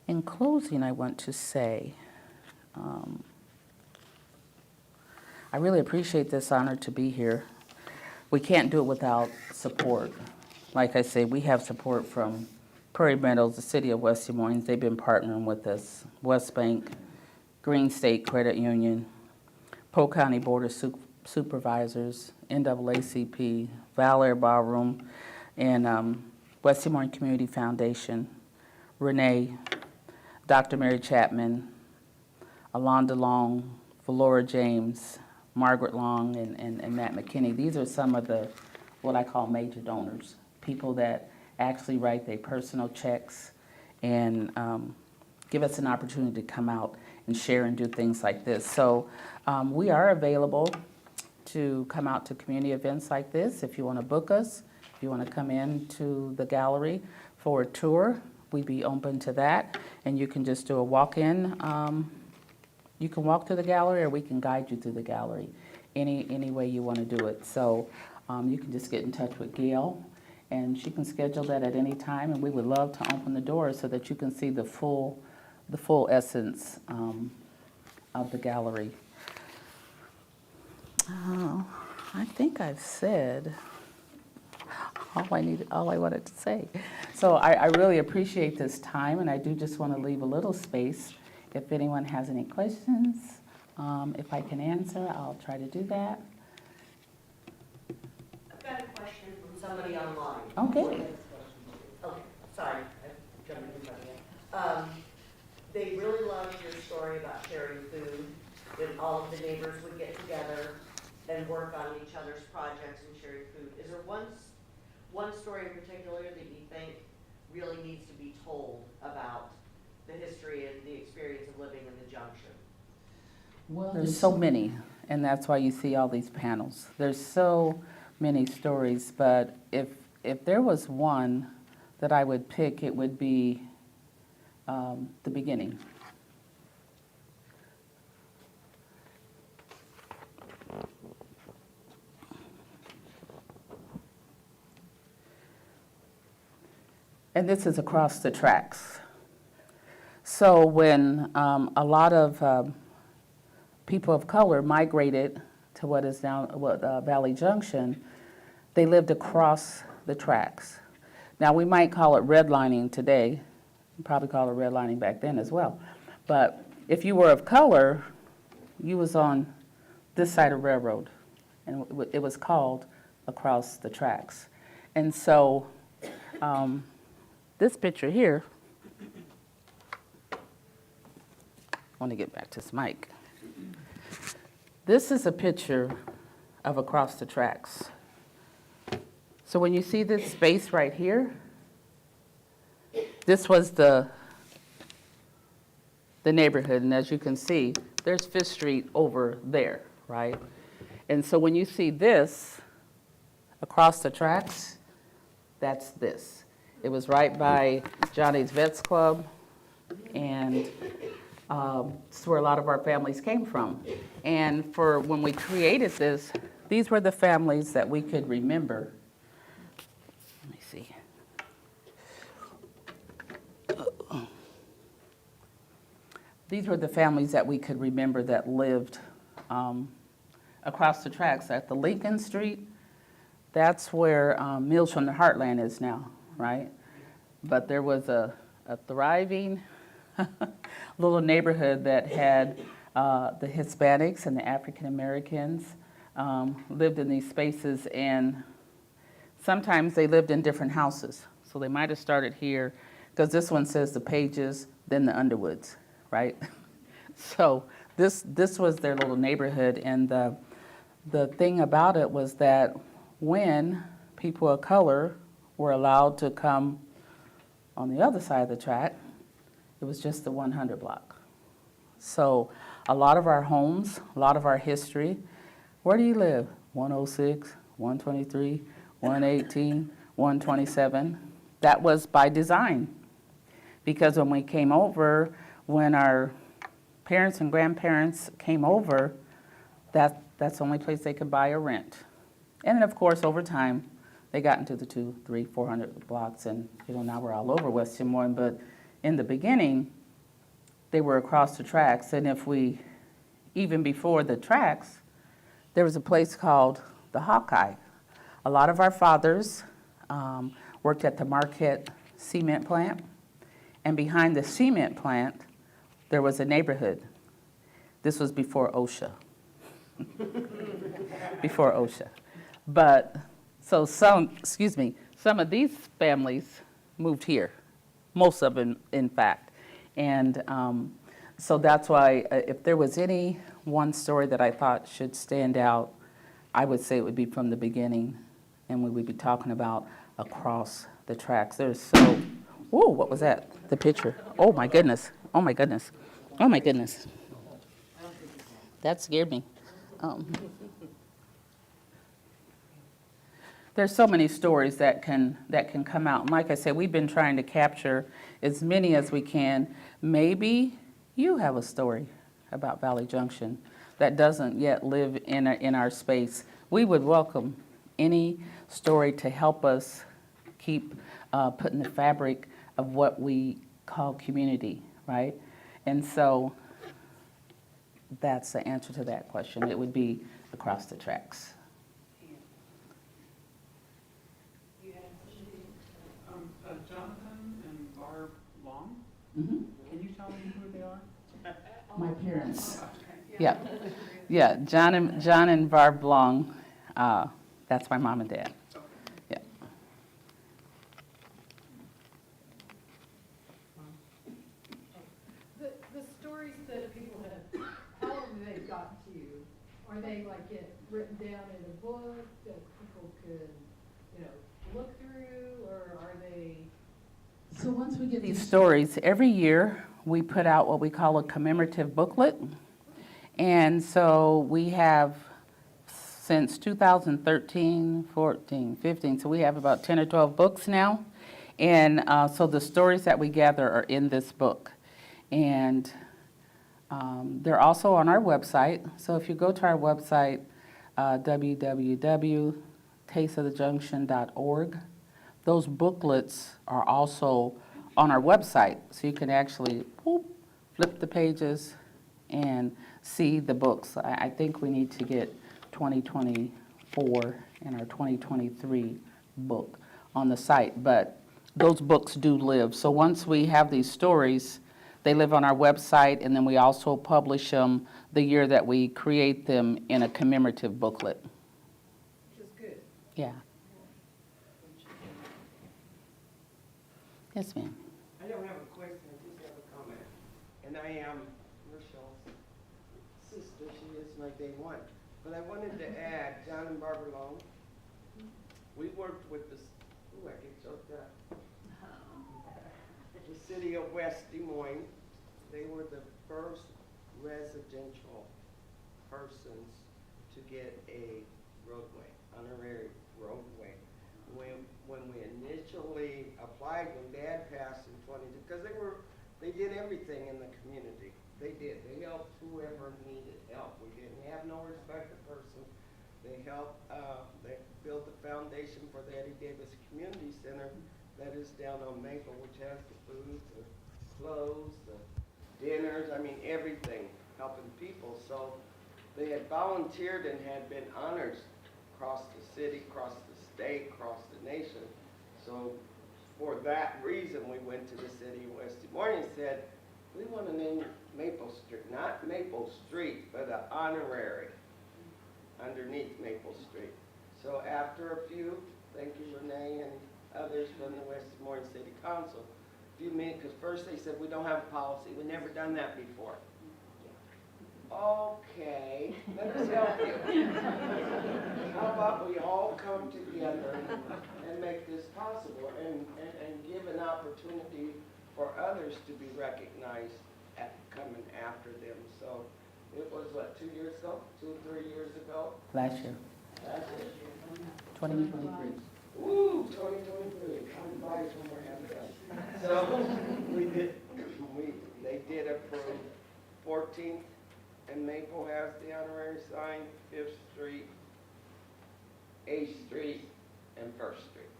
in closing, I want to say, I really appreciate this honor to be here. We can't do it without support. Like I say, we have support from Prairie Meadows, the city of West Des Moines. They've been partnering with us. West Bank, Green State Credit Union, Polk County Board of Supervisors, NAACP, Valor Ballroom, and West Des Moines Community Foundation. Renee, Dr. Mary Chapman, Alonda Long, Valora James, Margaret Long, and Matt McKinney. These are some of the, what I call major donors, people that actually write their personal checks and give us an opportunity to come out and share and do things like this. So we are available to come out to community events like this. If you want to book us, if you want to come in to the gallery for a tour, we'd be open to that. And you can just do a walk-in. You can walk through the gallery, or we can guide you through the gallery, any way you want to do it. So you can just get in touch with Gail, and she can schedule that at any time, and we would love to open the doors so that you can see the full essence of the gallery. I think I've said all I wanted to say. So I really appreciate this time, and I do just want to leave a little space if anyone has any questions. If I can answer, I'll try to do that. I've got a question from somebody online. Okay. Okay, sorry, I jumped in front of you. They really loved your story about sharing food, when all of the neighbors would get together and work on each other's projects and sharing food. Is there one story in particular that you think really needs to be told about the history and the experience of living in the Junction? Well, there's so many, and that's why you see all these panels. There's so many stories, but if there was one that I would pick, it would be the beginning. And this is across the tracks. So when a lot of people of color migrated to what is now Valley Junction, they lived across the tracks. Now we might call it redlining today, probably call it redlining back then as well. But if you were of color, you was on this side of railroad, and it was called across the tracks. And so this picture here, I want to get back to this mic. This is a picture of across the tracks. So when you see this space right here, this was the neighborhood, and as you can see, there's Fifth Street over there, right? And so when you see this across the tracks, that's this. It was right by Johnny's Vets Club, and it's where a lot of our families came from. And for when we created this, these were the families that we could remember. Let me see. These were the families that we could remember that lived across the tracks at the Lincoln Street. That's where Meals from the Heartland is now, right? But there was a thriving little neighborhood that had the Hispanics and the African Americans lived in these spaces, and sometimes they lived in different houses. So they might have started here, because this one says the Pages, then the Underwoods, right? So this was their little neighborhood, and the thing about it was that when people of color were allowed to come on the other side of the track, it was just the 100 block. So a lot of our homes, a lot of our history, where do you live? 106, 123, 118, 127. That was by design. Because when we came over, when our parents and grandparents came over, that's the only place they could buy or rent. And then of course, over time, they got into the 200, 300, 400 blocks, and now we're all over West Des Moines. But in the beginning, they were across the tracks, and even before the tracks, there was a place called the Hawkeye. A lot of our fathers worked at the Marquette cement plant, and behind the cement plant, there was a neighborhood. This was before OSHA. Before OSHA. But, so some of these families moved here, most of them, in fact. And so that's why if there was any one story that I thought should stand out, I would say it would be from the beginning, and we would be talking about across the tracks. There's so, whoa, what was that? The picture. Oh my goodness. Oh my goodness. Oh my goodness. That scared me. There's so many stories that can come out. And like I said, we've been trying to capture as many as we can. Maybe you have a story about Valley Junction that doesn't yet live in our space. We would welcome any story to help us keep putting the fabric of what we call community, right? And so that's the answer to that question. It would be across the tracks. Jonathan and Barb Long, Mm-hmm. can you tell me who they are? My parents. Yeah, yeah. John and Barb Long. That's my mom and dad. Yeah. The stories that people have, how have they gotten to you? Are they like get written down in a book that people could, look through, or are they? So once we get these stories, every year we put out what we call a commemorative booklet. And so we have since 2013, 14, 15, so we have about 10 or 12 books now. And so the stories that we gather are in this book. And they're also on our website. So if you go to our website, www.tasteofthejunction.org, those booklets are also on our website. So you can actually flip the pages and see the books. I think we need to get 2024 and our 2023 book on the site, but those books do live. So once we have these stories, they live on our website, and then we also publish them the year that we create them in a commemorative booklet. Which is good. Yeah. Yes, ma'am. I don't have a question, I just have a comment. And I am Rachelle's sister, she is my day one. But I wanted to add, John and Barbara Long, we worked with the, I get choked up. The city of West Des Moines. They were the first residential persons to get a roadway, honorary roadway. When we initially applied, when Dad passed in 20, because they did everything in the community. They did. They helped whoever needed help. We didn't have no respect of person. They helped. They built the foundation for the Eddie Davis Community Center that is down on Maple, which has the food, the clothes, the dinners. I mean everything, helping people. So they had volunteered and had been honored across the city, across the state, across the nation. So for that reason, we went to the city of West Des Moines and said, we want to name Maple Street, not Maple Street, but an honorary underneath Maple Street. So after a few, thank you Renee and others from the West Des Moines City Council, a few minutes, because first they said we don't have a policy, we've never done that before. Okay, let us help you. How about we all come together and make this possible and give an opportunity for others to be recognized at coming after them. So it was, what, 2 years ago? 2 or 3 years ago? Last year, That's it. 2023. Woo, 2023. I'm by somewhere after that. So they did approve 14th and Maple has the honorary sign, 5th Street, 8th Street, and 1st Street.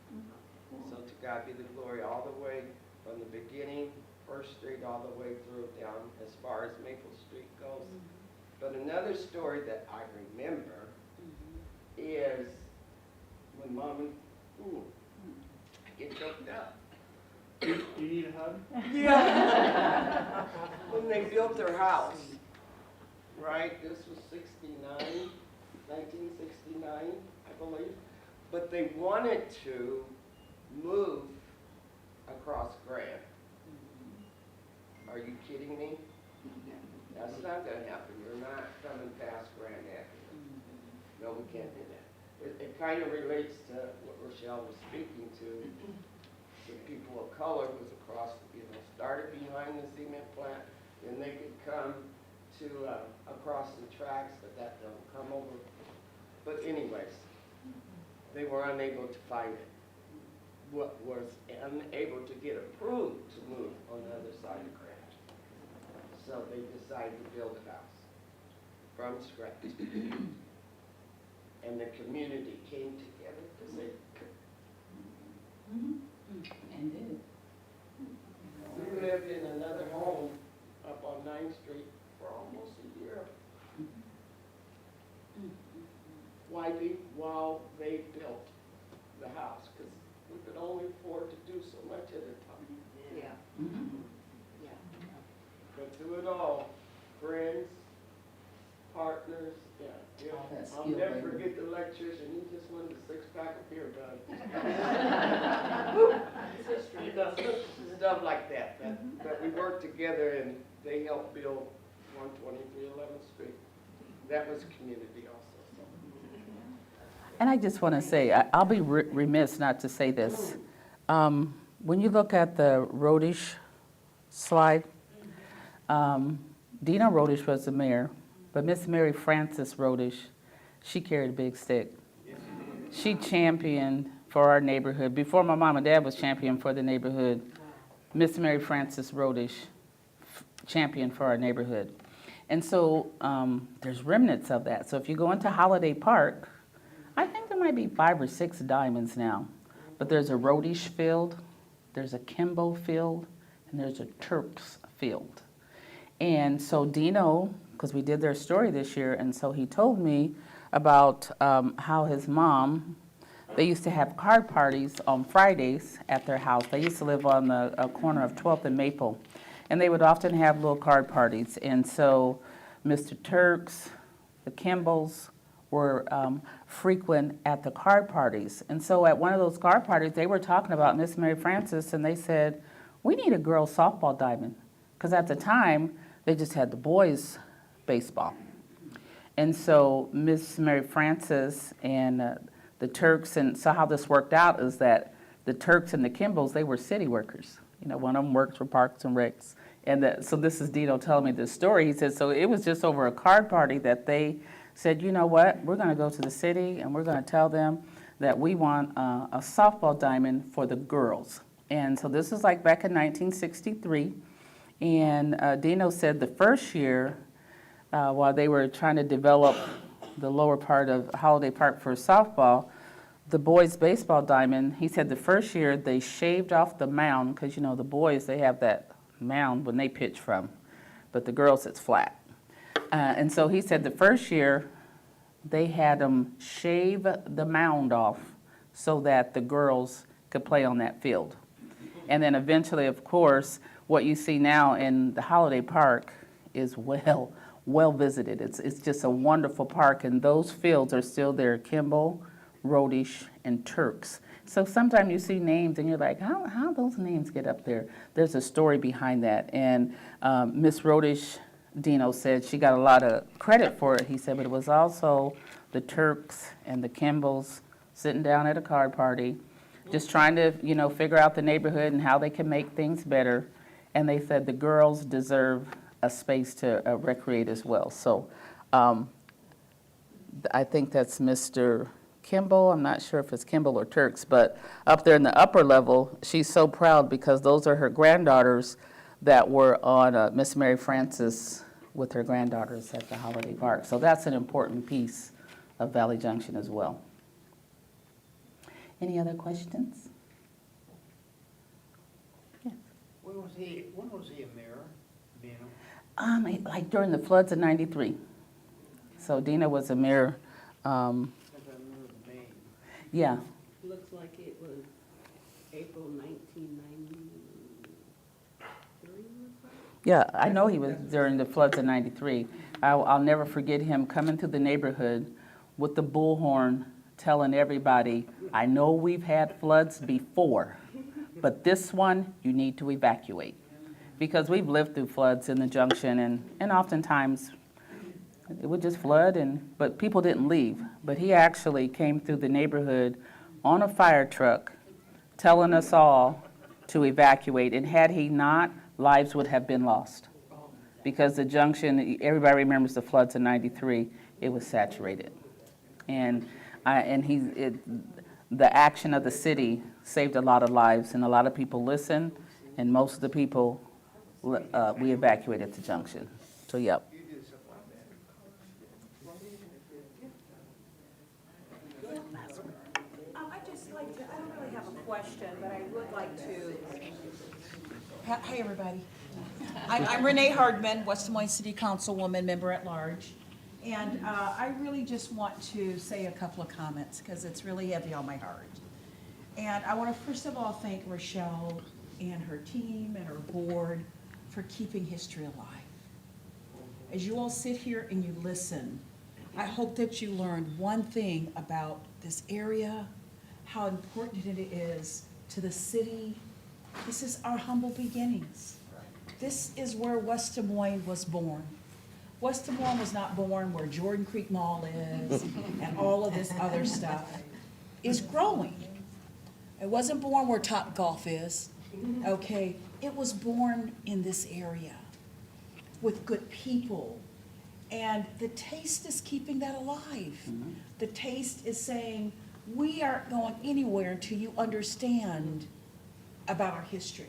So to God be the glory all the way from the beginning, 1st Street, all the way through down as far as Maple Street goes. But another story that I remember is when Mom and, I get choked up. Do you need a hug? Yeah. When they built their house, right? This was 1969, I believe. But they wanted to move across Grant. Are you kidding me? That's not gonna happen. You're not coming past Grand Avenue. No, we can't do that. It kind of relates to what Rochelle was speaking to. The people of color was across, started behind the cement plant, then they could come to, across the tracks, but that don't come over. But anyways, they were unable to find it. What was unable to get approved to move on the other side of Grand. So they decided to build a house from scratch. And the community came together because they And did. We lived in another home up on 9th Street for almost a year. While they built the house, because we could only afford to do so much at a time. Yeah. Yeah. But through it all, friends, partners, yeah. All that I'll skill never labor. forget the electrician, he just wanted a 6-pack of beer done. You know, stuff like that. But we worked together and they helped build 123 11th Street. That was community also. And I just want to say, I'll be remiss not to say this. When you look at the Rodish slide, Dina Rodish was the mayor, but Miss Mary Frances Rodish, she carried a big stick. She championed for our neighborhood. Before my mom and dad was championed for the neighborhood, Miss Mary Frances Rodish championed for our neighborhood. And so there's remnants of that. So if you go into Holiday Park, I think there might be 5 or 6 diamonds now. But there's a Rodish field, there's a Kimball field, and there's a Turks field. And so Dino, because we did their story this year, and so he told me about how his mom, they used to have card parties on Fridays at their house. They used to live on the corner of 12th and Maple. And they would often have little card parties. And so Mr. Turks, the Kimballs, were frequent at the card parties. And so at one of those card parties, they were talking about Miss Mary Frances, and they said, we need a girls softball diamond. Because at the time, they just had the boys baseball. And so Miss Mary Frances and the Turks, and so how this worked out is that the Turks and the Kimballs, they were city workers. You know, one of them worked for Parks and Recs. And so this is Dino telling me this story. He said, so it was just over a card party that they said, you know what, we're going to go to the city and we're going to tell them that we want a softball diamond for the girls. And so this was like back in 1963. And Dino said the first year, while they were trying to develop the lower part of Holiday Park for softball, the boys' baseball diamond, he said the first year they shaved off the mound, because, you know, the boys, they have that mound when they pitch from, but the girls, it's flat. And so he said the first year they had them shave the mound off so that the girls could play on that field. And then eventually, of course, what you see now in the Holiday Park is well visited. It's just a wonderful park, and those fields are still there, Kimball, Rodish, and Turks. So sometimes you see names and you're like, how those names get up there? There's a story behind that. And Miss Rodish, Dino said, she got a lot of credit for it, he said, but it was also the Turks and the Kimballs sitting down at a card party, just trying to, you know, figure out the neighborhood and how they can make things better. And they said the girls deserve a space to recreate as well. So I think that's Mr. Kimball. I'm not sure if it's Kimball or Turks, but up there in the upper level, she's so proud because those are her granddaughters that were on Miss Mary Frances with her granddaughters at the Holiday Park. So that's an important piece of Valley Junction as well. Any other questions? Yes. When was he a mayor, Dino? Like during the floods of '93. So Dina was a mayor. Because I remember the name. Yeah. Looks like it was April 1993. Yeah, I know he was during the floods of '93. I'll never forget him coming through the neighborhood with the bullhorn telling everybody, I know we've had floods before, but this one you need to evacuate. because we've lived through floods in the junction, and oftentimes it would just flood, but people didn't leave. But he actually came through the neighborhood on a fire truck telling us all to evacuate, and had he not, lives would have been lost. Because the junction, everybody remembers the floods in '93, it was saturated. And the action of the city saved a lot of lives, and a lot of people listened, and most of the people, we evacuated the junction. So, yep. I'd just like to, I don't really have a question, but I would like to. Hi, everybody. I'm Renee Hardman, West Des Moines City Councilwoman, member at large. And I really just want to say a couple of comments because it's really heavy on my heart. And I want to first of all thank Rachelle and her team and her board for keeping history alive. As you all sit here and you listen, I hope that you learned one thing about this area, how important it is to the city. This is our humble beginnings. This is where West Des Moines was born. West Des Moines was not born where Jordan Creek Mall is and all of this other stuff. It's growing. It wasn't born where Top Golf is, okay? It was born in this area with good people. And the taste is keeping that alive. The taste is saying, we aren't going anywhere until you understand about our history.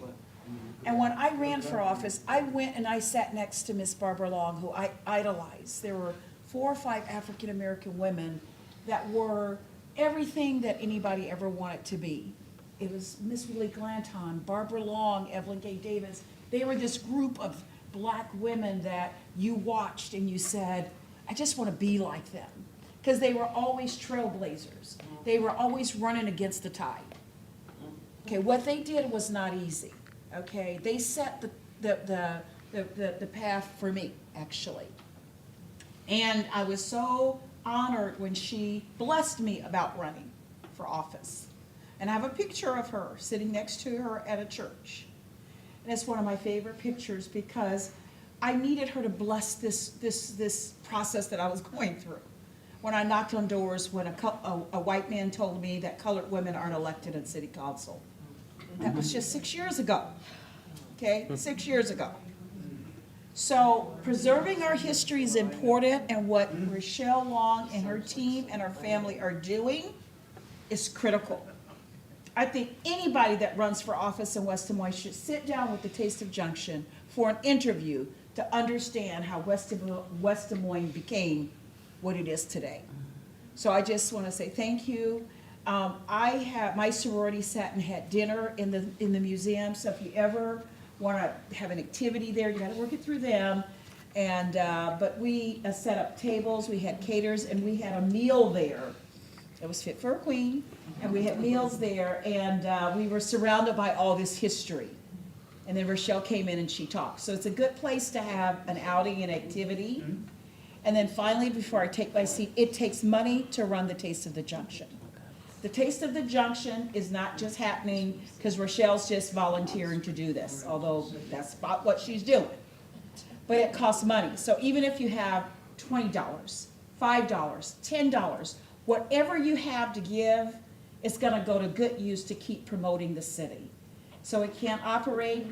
And when I ran for office, I went and I sat next to Miss Barbara Long, who I idolized. There were 4 or 5 African-American women that were everything that anybody ever wanted to be. It was Miss Willie Glanton, Barbara Long, Evelyn Gay Davis. They were this group of black women that you watched and you said, I just want to be like them. Because they were always trailblazers. They were always running against the tide. Okay, what they did was not easy. Okay, they set the path for me, actually. And I was so honored when she blessed me about running for office. And I have a picture of her sitting next to her at a church. And it's one of my favorite pictures because I needed her to bless this process that I was going through. When I knocked on doors, when a white man told me that colored women aren't elected in city council. That was just 6 years ago, okay? 6 years ago. So preserving our history is important, and what Rachelle Long and her team and her family are doing is critical. I think anybody that runs for office in West Des Moines should sit down with the Taste of Junction for an interview to understand how West Des Moines became what it is today. So I just want to say thank you. My sorority sat and had dinner in the museum, so if you ever want to have an activity there, you got to work it through them. And but we set up tables, we had caterers, and we had a meal there. It was fit for a queen, and we had meals there, and we were surrounded by all this history. And then Rachelle came in and she talked. So it's a good place to have an outing and activity. And then finally, before I take my seat, it takes money to run the Taste of the Junction. The Taste of the Junction is not just happening because Rochelle's just volunteering to do this, although that's about what she's doing. But it costs money. So even if you have $20, $5, $10, whatever you have to give, it's going to go to good use to keep promoting the city. So it can't operate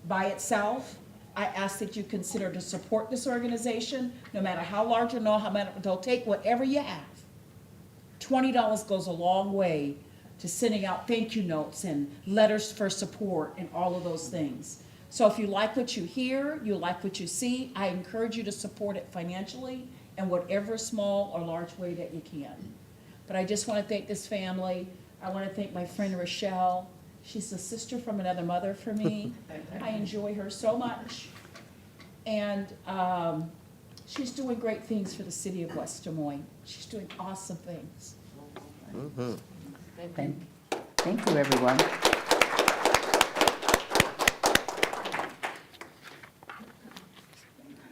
by itself. I ask that you consider to support this organization, no matter how large or no, how much they'll take whatever you have. $20 goes a long way to sending out thank you notes and letters for support and all of those things. So if you like what you hear, you like what you see, I encourage you to support it financially in whatever small or large way that you can. But I just want to thank this family. I want to thank my friend Rachelle. She's a sister from another mother for me. I enjoy her so much. And she's doing great things for the city of West Des Moines. She's doing awesome things. Thank you, everyone.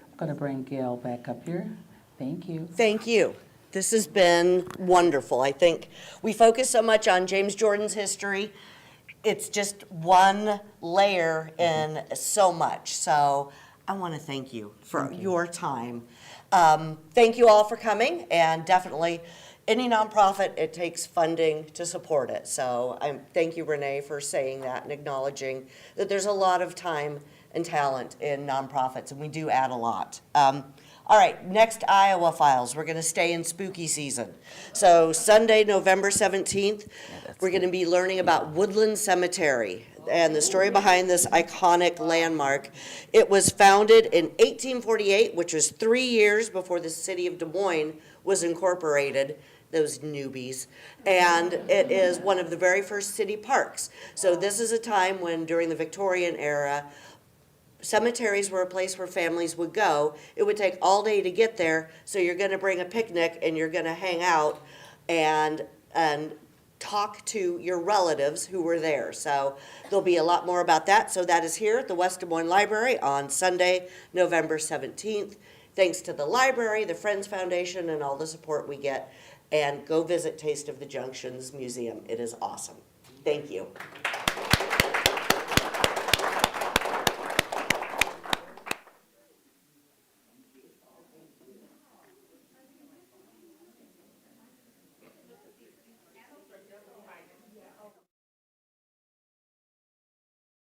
I'm going to bring Gail back up here. Thank you. Thank you. This has been wonderful. I think we focus so much on James Jordan's history. it's just one layer in so much. So I want to thank you for your time. Thank you all for coming, and definitely any nonprofit, it takes funding to support it. So thank you, Renee, for saying that and acknowledging that there's a lot of time and talent in nonprofits, and we do add a lot. All right, next Iowa Files. We're going to stay in spooky season. So Sunday, November 17th, we're going to be learning about Woodland Cemetery and the story behind this iconic landmark. It was founded in 1848, which was 3 years before the city of Des Moines was incorporated. Those newbies. And it is one of the very first city parks. So this is a time when, during the Victorian era, cemeteries were a place where families would go. It would take all day to get there, so you're going to bring a picnic and you're going to hang out and talk to your relatives who were there. So there'll be a lot more about that. So that is here at the West Des Moines Library on Sunday, November 17th. Thanks to the library, the Friends Foundation, and all the support we get. And go visit Taste of the Junctions Museum. It is awesome. Thank you.